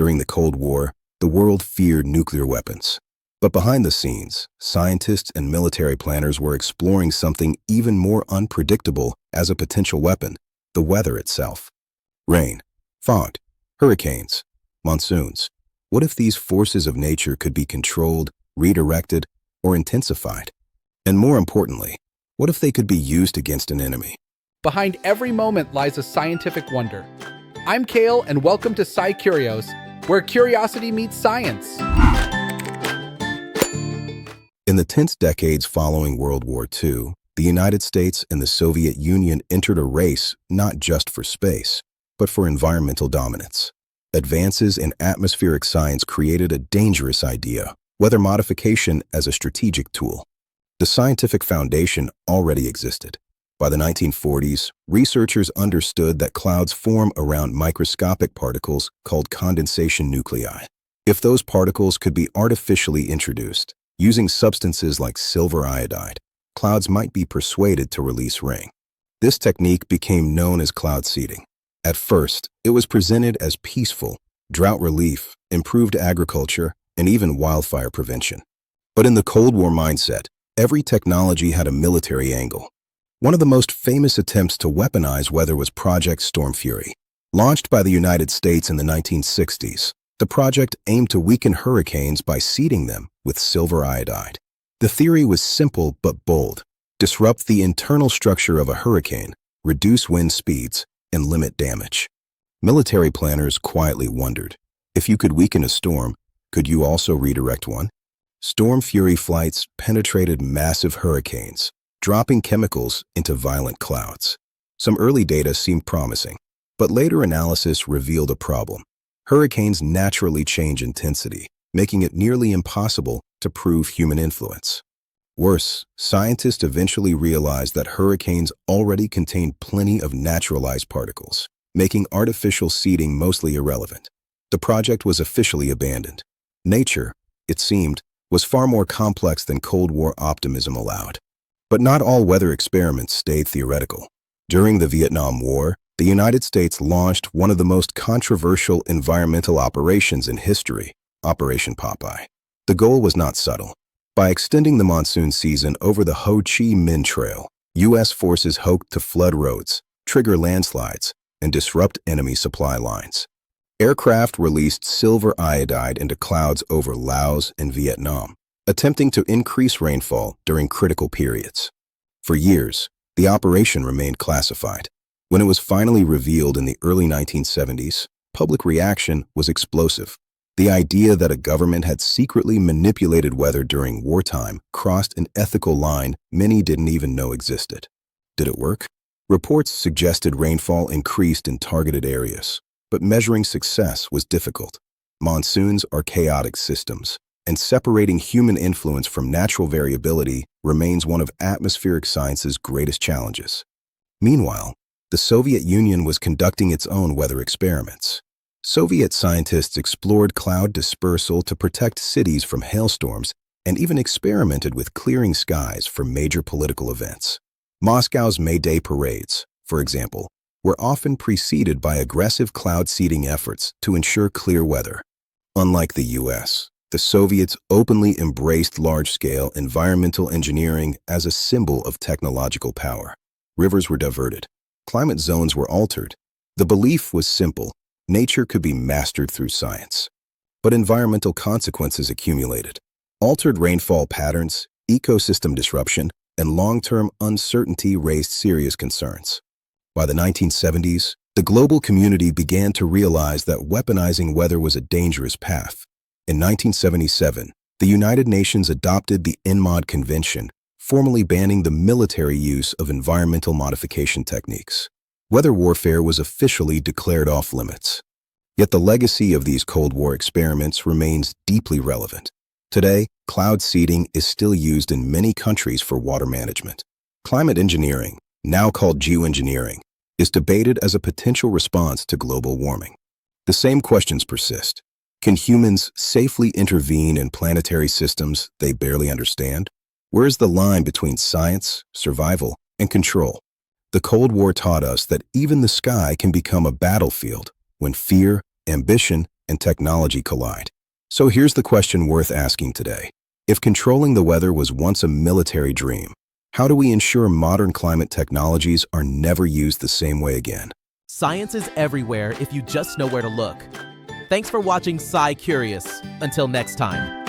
During the Cold War, the world feared nuclear weapons. But behind the scenes, scientists and military planners were exploring something even more unpredictable as a potential weapon: the weather itself. Rain, fog, hurricanes, monsoons. What if these forces of nature could be controlled, redirected, or intensified? And more importantly, what if they could be used against an enemy? Behind every moment lies a scientific wonder. I'm Kale, and welcome to SciCurios, where curiosity meets science. In the tense decades following World War II, the United States and the Soviet Union entered a race not just for space, but for environmental dominance. Advances in atmospheric science created a dangerous idea: weather modification as a strategic tool. The scientific foundation already existed. By the 1940s, researchers understood that clouds form around microscopic particles called condensation nuclei. If those particles could be artificially introduced, using substances like silver iodide, clouds might be persuaded to release rain. This technique became known as cloud seeding. At first, it was presented as peaceful, drought relief, improved agriculture, and even wildfire prevention. But in the Cold War mindset, every technology had a military angle. One of the most famous attempts to weaponize weather was Project Stormfury. Launched by the United States in the 1960s, the project aimed to weaken hurricanes by seeding them with silver iodide. The theory was simple but bold: disrupt the internal structure of a hurricane, reduce wind speeds, and limit damage. Military planners quietly wondered, if you could weaken a storm, could you also redirect one? Stormfury flights penetrated massive hurricanes, dropping chemicals into violent clouds. Some early data seemed promising, but later analysis revealed a problem. Hurricanes naturally change intensity, making it nearly impossible to prove human influence. Worse, scientists eventually realized that hurricanes already contained plenty of naturalized particles, making artificial seeding mostly irrelevant. The project was officially abandoned. Nature, it seemed, was far more complex than Cold War optimism allowed. But not all weather experiments stayed theoretical. During the Vietnam War, the United States launched one of the most controversial environmental operations in history, Operation Popeye. The goal was not subtle. By extending the monsoon season over the Ho Chi Minh Trail, U.S. forces hoped to flood roads, trigger landslides, and disrupt enemy supply lines. Aircraft released silver iodide into clouds over Laos and Vietnam, attempting to increase rainfall during critical periods. For years, the operation remained classified. When it was finally revealed in the early 1970s, public reaction was explosive. The idea that a government had secretly manipulated weather during wartime crossed an ethical line many didn't even know existed. Did it work? Reports suggested rainfall increased in targeted areas, but measuring success was difficult. Monsoons are chaotic systems, and separating human influence from natural variability remains one of atmospheric science's greatest challenges. Meanwhile, the Soviet Union was conducting its own weather experiments. Soviet scientists explored cloud dispersal to protect cities from hailstorms and even experimented with clearing skies for major political events. Moscow's May Day parades, for example, were often preceded by aggressive cloud seeding efforts to ensure clear weather. Unlike the U.S., the Soviets openly embraced large-scale environmental engineering as a symbol of technological power. Rivers were diverted. Climate zones were altered. The belief was simple: nature could be mastered through science. But environmental consequences accumulated. Altered rainfall patterns, ecosystem disruption, and long-term uncertainty raised serious concerns. By the 1970s, the global community began to realize that weaponizing weather was a dangerous path. In 1977, the United Nations adopted the ENMOD Convention, formally banning the military use of environmental modification techniques. Weather warfare was officially declared off limits. Yet the legacy of these Cold War experiments remains deeply relevant. Today, cloud seeding is still used in many countries for water management. Climate engineering, now called geoengineering, is debated as a potential response to global warming. The same questions persist. Can humans safely intervene in planetary systems they barely understand? Where is the line between science, survival, and control? The Cold War taught us that even the sky can become a battlefield when fear, ambition, and technology collide. So here's the question worth asking today. If controlling the weather was once a military dream, how do we ensure modern climate technologies are never used the same way again? Science is everywhere if you just know where to look. Thanks for watching SciCurious. Until next time.